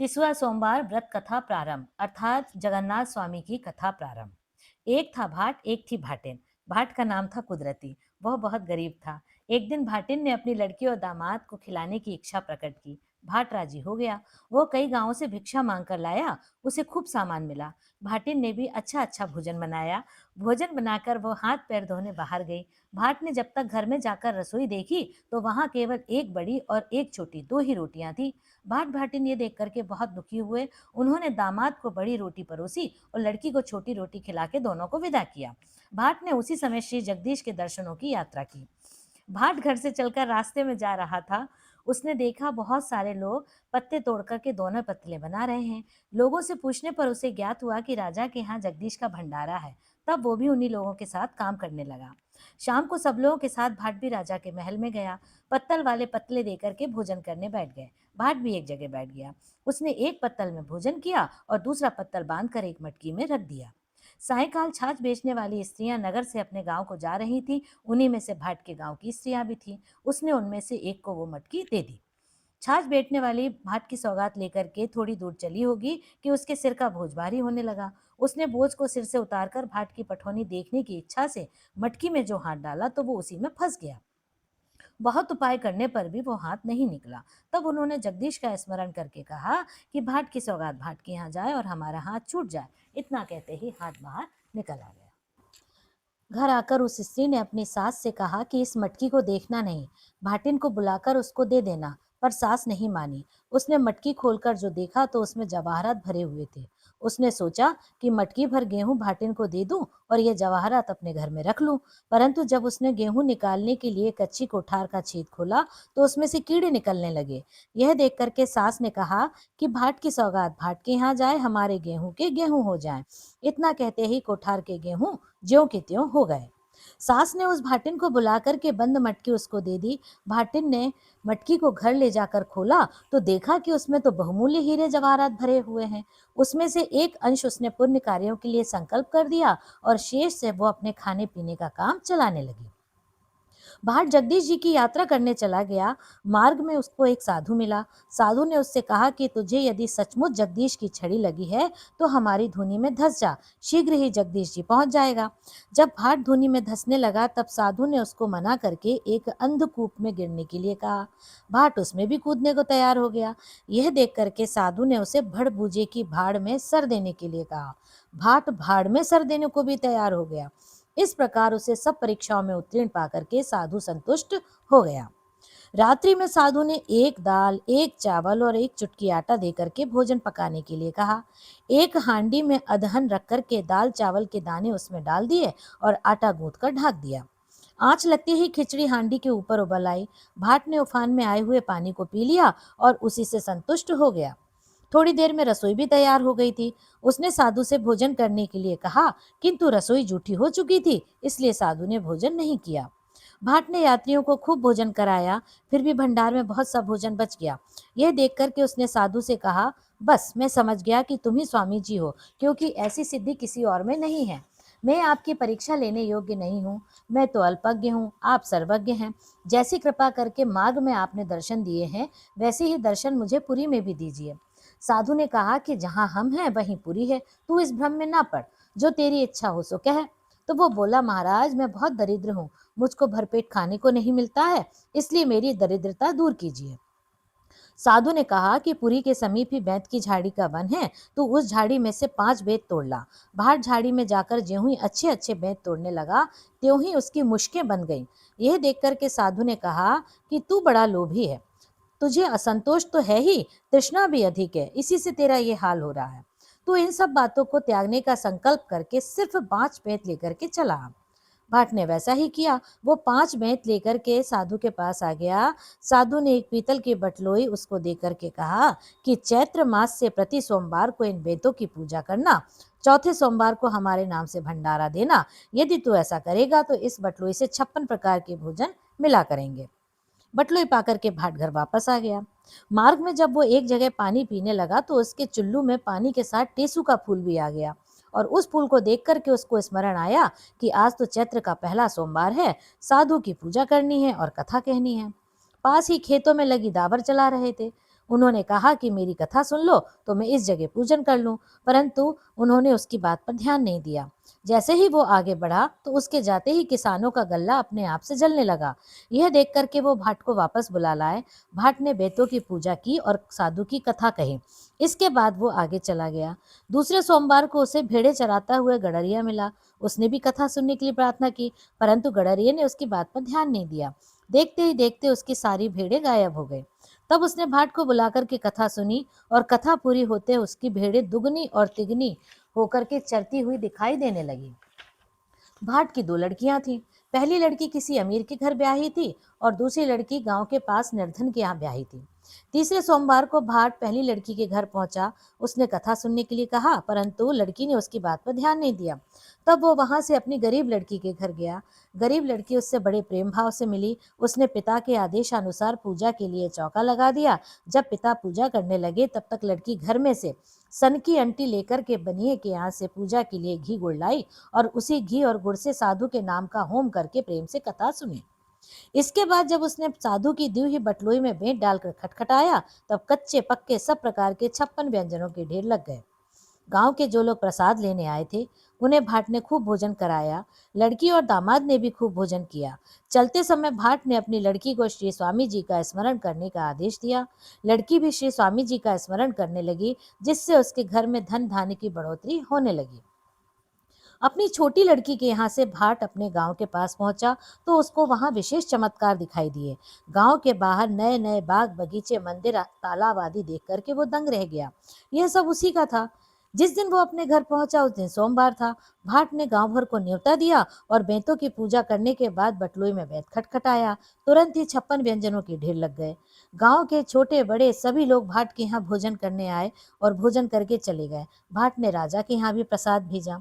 तीसवा सोमवार व्रत कथा प्रारंभ अर्थात जगन्नाथ स्वामी की कथा प्रारंभ। एक था भाट, एक थी भाटिन। भाट का नाम था कुदरती। वह बहुत गरीब था। एक दिन भाटिन ने अपनी लड़की और दामाद को खिलाने की इच्छा प्रकट की। भाट राजी हो गया। वो कई गांवों से भिक्षा मांग कर लाया। उसे खूब सामान मिला। भाटिन ने भी अच्छा अच्छा भोजन बनाया। भोजन बनाकर वो हाथ पैर धोने बाहर गई। भाट ने जब तक घर में जाकर रसोई देखी तो वहां केवल एक बड़ी और एक छोटी दो ही रोटियां थी। भाट भाटिन ये देख करके बहुत दुखी हुए। उन्होंने दामाद को बड़ी रोटी परोसी और लड़की को छोटी रोटी खिला के दोनों को विदा किया। भाट ने उसी समय श्री जगदीश के दर्शनों की यात्रा की। भाट घर से चलकर रास्ते में जा रहा था। उसने देखा बहुत सारे लोग पत्ते तोड़ करके दोनों पतले बना रहे हैं। लोगों से पूछने पर उसे ज्ञात हुआ कि राजा के यहाँ जगदीश का भंडारा है। तब वो भी उन्हीं लोगों के साथ काम करने लगा। शाम को सब लोगों के साथ भाट भी राजा के महल में गया। पत्तल वाले पतले देकर के भोजन करने बैठ गए। भाट भी एक जगह बैठ गया। उसने एक पत्तल में भोजन किया और दूसरा पत्तल बांधकर एक मटकी में रख दिया। सायकाल छाछ बेचने वाली स्त्रियां नगर से अपने गांव को जा रही थी। उन्हीं में से भाट के गांव की स्त्रियां भी थी। उसने उनमें से एक को वो मटकी दे दी। छाछ बेचने वाली भाट की सौगात लेकर के थोड़ी दूर चली होगी कि उसके सिर का बोझ भारी होने लगा। उसने बोझ को सिर से उतारकर भाट की पठौनी देखने की इच्छा से मटकी में जो हाथ डाला तो वो उसी में फंस गया। बहुत उपाय करने पर भी वो हाथ नहीं निकला। तब उन्होंने जगदीश का स्मरण करके कहा कि भाट की सौगात भाट के यहाँ जाए और हमारा हाथ छूट जाए। इतना कहते ही हाथ बाहर निकल आ गया। घर आकर उस स्त्री ने अपनी सास से कहा कि इस मटकी को देखना नहीं, भाटिन को बुलाकर उसको दे देना। पर सास नहीं मानी। उसने मटकी खोलकर जो देखा तो उसमें जवाहरात भरे हुए थे। उसने सोचा कि मटकी भर गेहूं भाटिन को दे दूं और ये जवाहरात अपने घर में रख लूं। परंतु जब उसने गेहूं निकालने के लिए कच्ची कोठार का छेद खोला तो उसमें से कीड़े निकलने लगे। यह देख करके सास ने कहा कि भाट की सौगात भाट के यहाँ जाए, हमारे गेहूं के गेहूं हो जाएं। इतना कहते ही कोठार के गेहूं ज्यों के त्यों हो गए। सास ने उस भाटिन को बुला करके बंद मटकी उसको दे दी। भाटिन ने मटकी को घर ले जाकर खोला तो देखा कि उसमें तो बहुमूल्य हीरे जवाहरात भरे हुए हैं। उसमें से एक अंश उसने पुण्य कार्यों के लिए संकल्प कर दिया और शेष से वो अपने खाने पीने का काम चलाने लगी। भाट जगदीश जी की यात्रा करने चला गया। मार्ग में उसको एक साधु मिला। साधु ने उससे कहा कि तुझे यदि सचमुच जगदीश की छड़ी लगी है तो हमारी धुनी में धंस जा, शीघ्र ही जगदीश जी पहुंच जाएगा। जब भाट धुनी में धंसने लगा तब साधु ने उसको मना करके एक अंधकूप में गिरने के लिए कहा। भाट उसमें भी कूदने को तैयार हो गया। यह देख करके साधु ने उसे भड़बूजे की भाड़ में सर देने के लिए कहा। भाट भाड़ में सर देने को भी तैयार हो गया। इस प्रकार उसे सब परीक्षाओं में उत्तीर्ण पाकर के साधु संतुष्ट हो गया। रात्रि में साधु ने एक दाल, एक चावल और एक चुटकी आटा देकर के भोजन पकाने के लिए कहा। एक हांडी में अदहन रख कर के दाल चावल के दाने उसमें डाल दिए और आटा गूंथ कर ढक दिया। आंच लगते ही खिचड़ी हांडी के ऊपर उबल आई। भाट ने उफान में आए हुए पानी को पी लिया और उसी से संतुष्ट हो गया। थोड़ी देर में रसोई भी तैयार हो गई थी। उसने साधु से भोजन करने के लिए कहा, किंतु रसोई जूठी हो चुकी थी, इसलिए साधु ने भोजन नहीं किया। भाट ने यात्रियों को खूब भोजन कराया, फिर भी भंडार में बहुत सा भोजन बच गया। यह देख करके उसने साधु से कहा, बस मैं समझ गया कि तुम ही स्वामी जी हो, क्योंकि ऐसी सिद्धि किसी और में नहीं है। मैं आपकी परीक्षा लेने योग्य नहीं हूँ। मैं तो अल्पज्ञ हूँ, आप सर्वज्ञ हैं। जैसी कृपा करके मार्ग में आपने दर्शन दिए हैं, वैसे ही दर्शन मुझे पुरी में भी दीजिए। साधु ने कहा कि जहां हम हैं वहीं पुरी है, तू इस भ्रम में ना पड़, जो तेरी इच्छा हो सो कह। तो वो बोला, महाराज मैं बहुत दरिद्र हूँ, मुझको भरपेट खाने को नहीं मिलता है, इसलिए मेरी दरिद्रता दूर कीजिए। साधु ने कहा कि पुरी के समीप ही बैत की झाड़ी का वन है, तो उस झाड़ी में से 5 बेत तोड़ ला। भाट झाड़ी में जाकर ज्यों ही अच्छे अच्छे बेत तोड़ने लगा त्यों ही उसकी मुश्कें बन गईं। यह देख करके साधु ने कहा कि तू बड़ा लोभी है, तुझे असंतोष तो है ही, तृष्णा भी अधिक है, इसी से तेरा ये हाल हो रहा है। तू इन सब बातों को त्यागने का संकल्प करके सिर्फ 5 बेत लेकर के चला। भाट ने वैसा ही किया। वो 5 बेत लेकर के साधु के पास आ गया। साधु ने एक पीतल की बटलोई उसको दे करके कहा कि चैत्र मास से प्रति सोमवार को इन बेतों की पूजा करना, चौथे सोमवार को हमारे नाम से भंडारा देना। यदि तू ऐसा करेगा तो इस बटलोई से 56 प्रकार के भोजन मिला करेंगे। बटलोई पाकर के भाट घर वापस आ गया। मार्ग में जब वो एक जगह पानी पीने लगा तो उसके चुल्लू में पानी के साथ टेसू का फूल भी आ गया और उस फूल को देख करके उसको स्मरण आया कि आज तो चैत्र का पहला सोमवार है, साधु की पूजा करनी है और कथा कहनी है। पास ही खेतों में लगी दावर चला रहे थे। उन्होंने कहा कि मेरी कथा सुन लो तो मैं इस जगह पूजन कर लूं, परंतु उन्होंने उसकी बात पर ध्यान नहीं दिया। जैसे ही वो आगे बढ़ा तो उसके जाते ही किसानों का गल्ला अपने आप से जलने लगा। यह देख करके वो भाट को वापस बुला लाए। भाट ने बेतों की पूजा की और साधु की कथा कही। इसके बाद वो आगे चला गया। दूसरे सोमवार को उसे भेड़े चराता हुए गडरिया मिला। उसने भी कथा सुनने के लिए प्रार्थना की, परंतु गडरिये ने उसकी बात पर ध्यान नहीं दिया। देखते ही देखते उसकी सारी भेड़ें गायब हो गई। तब उसने भाट को बुलाकर के कथा सुनी और कथा पूरी होते उसकी भेड़ें दुगनी और तिगनी होकर के चरती हुई दिखाई देने लगी। भाट की दो लड़कियां थीं। पहली लड़की किसी अमीर के घर ब्याही थी और दूसरी लड़की गांव के पास निर्धन के यहाँ ब्याही थी। तीसरे सोमवार को भाट पहली लड़की के घर पहुंचा। उसने कथा सुनने के लिए कहा, परंतु लड़की ने उसकी बात पर ध्यान नहीं दिया। तब वो वहां से अपनी गरीब लड़की के घर गया। गरीब लड़की उससे बड़े प्रेम भाव से मिली। उसने पिता के आदेशानुसार पूजा के लिए चौका लगा दिया। जब पिता पूजा करने लगे तब तक लड़की घर में से सन की अंटी लेकर के बनिए के यहाँ से पूजा के लिए घी गुड़ लाई और उसी घी और गुड़ से साधु के नाम का होम करके प्रेम से कथा सुनी। इसके बाद जब उसने साधु की दी हुई बटलोई में भेंट डालकर खटखटाया, तब कच्चे पक्के सब प्रकार के 56 व्यंजनों के ढेर लग गए। गांव के जो लोग प्रसाद लेने आए थे उन्हें भाट ने खूब भोजन कराया। लड़की और दामाद ने भी खूब भोजन किया। चलते समय भाट ने अपनी लड़की को श्री स्वामी जी का स्मरण करने का आदेश दिया। लड़की भी श्री स्वामी जी का स्मरण करने लगी, जिससे उसके घर में धन धान्य की बढ़ोतरी होने लगी। अपनी छोटी लड़की के यहाँ से भाट अपने गांव के पास पहुंचा तो उसको वहां विशेष चमत्कार दिखाई दिए। गांव के बाहर नए नए बाग बगीचे मंदिर तालाब आदि देख करके वो दंग रह गया। यह सब उसी का था। जिस दिन वो अपने घर पहुंचा उस दिन सोमवार था। भाट ने गांव भर को न्योता दिया और बेंतों की पूजा करने के बाद बटलोई में बेंत खटखटाया। तुरंत ही 56 व्यंजनों के ढेर लग गए। गांव के छोटे बड़े सभी लोग भाट के यहाँ भोजन करने आए और भोजन करके चले गए। भाट ने राजा के यहाँ भी प्रसाद भेजा।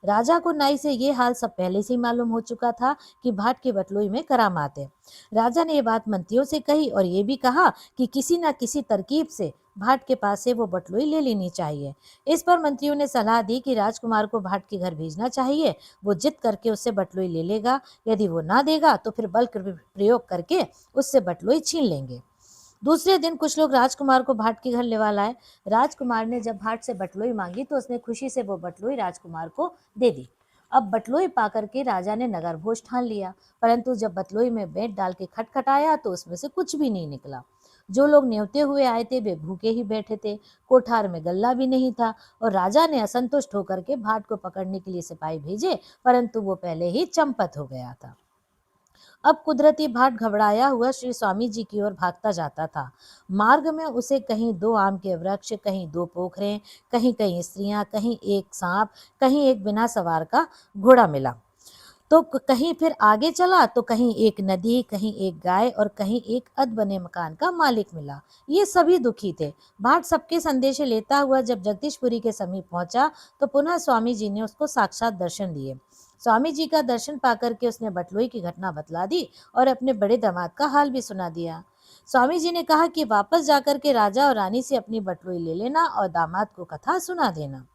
राजा को नाई से ये हाल सब पहले से ही मालूम हो चुका था कि भाट की बटलोई में करामात है। राजा ने ये बात मंत्रियों से कही और ये भी कहा कि किसी न किसी तरकीब से भाट के पास से वो बटलोई ले लेनी चाहिए। इस पर मंत्रियों ने सलाह दी कि राजकुमार को भाट के घर भेजना चाहिए। वो जिद करके उससे बटलोई ले लेगा। यदि वो ना देगा तो फिर बल प्रयोग करके उससे बटलोई छीन लेंगे। दूसरे दिन कुछ लोग राजकुमार को भाट के घर लेवा लाए। राजकुमार ने जब भाट से बटलोई मांगी तो उसने खुशी से वो बटलोई राजकुमार को दे दी। अब बटलोई पाकर के राजा ने नगर भोज ठान लिया, परंतु जब बटलोई में बेंत डाल के खटखटाया तो उसमें से कुछ भी नहीं निकला। जो लोग न्योते हुए आए थे वे भूखे ही बैठे थे। कोठार में गल्ला भी नहीं था और राजा ने असंतुष्ट होकर के भाट को पकड़ने के लिए सिपाही भेजे, परंतु वो पहले ही चंपत हो गया था। अब कुदरती भाट घबराया हुआ श्री स्वामी जी की ओर भागता जाता था। मार्ग में उसे कहीं 2 आम के वृक्ष, कहीं 2 पोखरे, कहीं कहीं स्त्रियां, कहीं एक सांप, कहीं एक बिना सवार का घोड़ा मिला। तो कहीं फिर आगे चला तो कहीं एक नदी, कहीं एक गाय और कहीं एक अध बने मकान का मालिक मिला। ये सभी दुखी थे। भाट सबके संदेशे लेता हुआ जब जगदीशपुरी के समीप पहुंचा तो पुनः स्वामी जी ने उसको साक्षात दर्शन दिए। स्वामी जी का दर्शन पाकर के उसने बटलोई की घटना बतला दी और अपने बड़े दामाद का हाल भी सुना दिया। स्वामी जी ने कहा कि वापस जाकर के राजा और रानी से अपनी बटलोई ले लेना और दामाद को कथा सुना देना।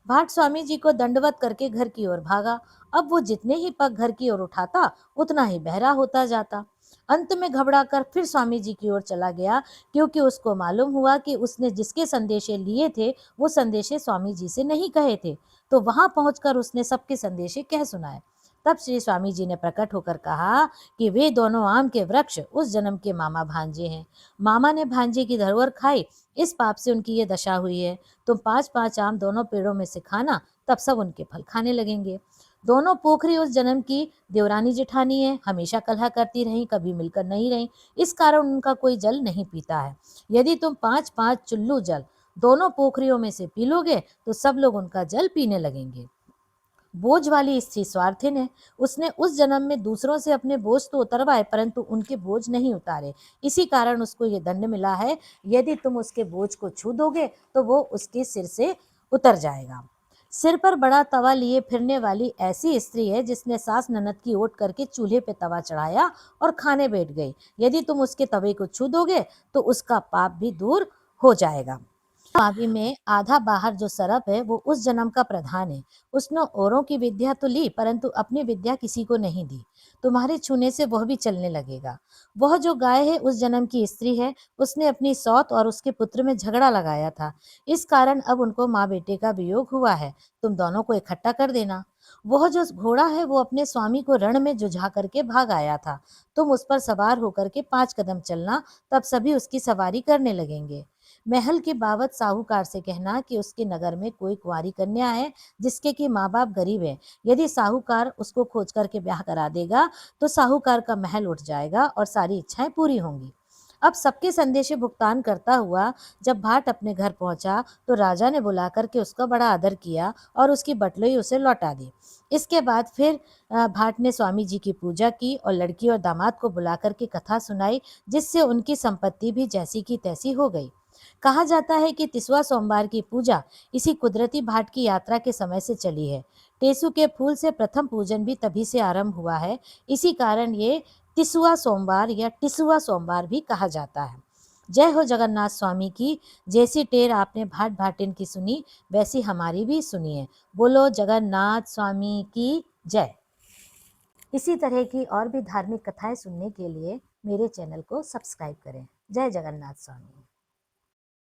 भाट स्वामी जी को दंडवत करके घर की ओर भागा। अब वो जितने ही पग घर की ओर उठाता उतना ही बहरा होता जाता। अंत में घबरा कर फिर स्वामी जी की ओर चला गया, क्योंकि उसको मालूम हुआ कि उसने जिसके संदेशे लिए थे वो संदेशे स्वामी जी से नहीं कहे थे। तो वहां पहुंचकर उसने सबके संदेशे कह सुनाए। तब श्री स्वामी जी ने प्रकट होकर कहा कि वे दोनों आम के वृक्ष उस जन्म के मामा भांजे हैं। मामा ने भांजे की धरोहर खाई, इस पाप से उनकी ये दशा हुई है। तुम 5-5 आम दोनों पेड़ों में से खाना, तब सब उनके फल खाने लगेंगे। दोनों पोखरी उस जन्म की देवरानी जेठानी है, हमेशा कलह करती रही, कभी मिलकर नहीं रही। इस कारण उनका कोई जल नहीं पीता है। यदि तुम 5-5 चुल्लू जल दोनों पोखरियों में से पी लोगे तो सब लोग उनका जल पीने लगेंगे। बोझ वाली स्त्री स्वार्थिन है। उसने उस जन्म में दूसरों से अपने बोझ तो उतरवाए, परंतु उनके बोझ नहीं उतारे। इसी कारण उसको ये दंड मिला है। यदि तुम उसके बोझ को छू दोगे तो वो उसके सिर से उतर जाएगा। सिर पर बड़ा तवा लिए फिरने वाली ऐसी स्त्री है जिसने सास ननद की ओट करके चूल्हे पे तवा चढ़ाया और खाने बैठ गई। यदि तुम उसके तवे को छू दोगे तो उसका पाप भी दूर हो जाएगा। स्वामी में आधा बाहर जो सरप है वो उस जन्म का प्रधान है। उसने औरों की विद्या तो ली परंतु अपनी विद्या किसी को नहीं दी। तुम्हारे छूने से वह भी चलने लगेगा। वह जो गाय है उस जन्म की स्त्री है। उसने अपनी सौत और उसके पुत्र में झगड़ा लगाया था। इस कारण अब उनको माँ बेटे का वियोग हुआ है। तुम दोनों को इकट्ठा कर देना। वह जो घोड़ा है वो अपने स्वामी को रण में जुझा करके भाग आया था। तुम उस पर सवार होकर के 5 कदम चलना, तब सभी उसकी सवारी करने लगेंगे। महल के बावत साहूकार से कहना कि उसके नगर में कोई कुंवारी कन्या है जिसके कि माँ बाप गरीब है। यदि साहूकार उसको खोज करके ब्याह करा देगा तो साहूकार का महल उठ जाएगा और सारी इच्छाएं पूरी होंगी। अब सबके संदेशे भुगतान करता हुआ जब भाट अपने घर पहुंचा तो राजा ने बुला करके उसका बड़ा आदर किया और उसकी बटलोई उसे लौटा दी। इसके बाद फिर भाट ने स्वामी जी की पूजा की और लड़की और दामाद को बुला करके कथा सुनाई, जिससे उनकी संपत्ति भी जैसी की तैसी हो गई। कहा जाता है कि तिसवा सोमवार की पूजा इसी कुदरती भाट की यात्रा के समय से चली है। टेसु के फूल से प्रथम पूजन भी तभी से आरंभ हुआ है। इसी कारण ये तिसुआ सोमवार या टिसुआ सोमवार भी कहा जाता है। जय हो जगन्नाथ स्वामी की। जैसी टेर आपने भाट भाटिन की सुनी वैसी हमारी भी सुनिए। बोलो जगन्नाथ स्वामी की जय। इसी तरह की और भी धार्मिक कथाएं सुनने के लिए मेरे चैनल को सब्सक्राइब करें। जय जगन्नाथ स्वामी।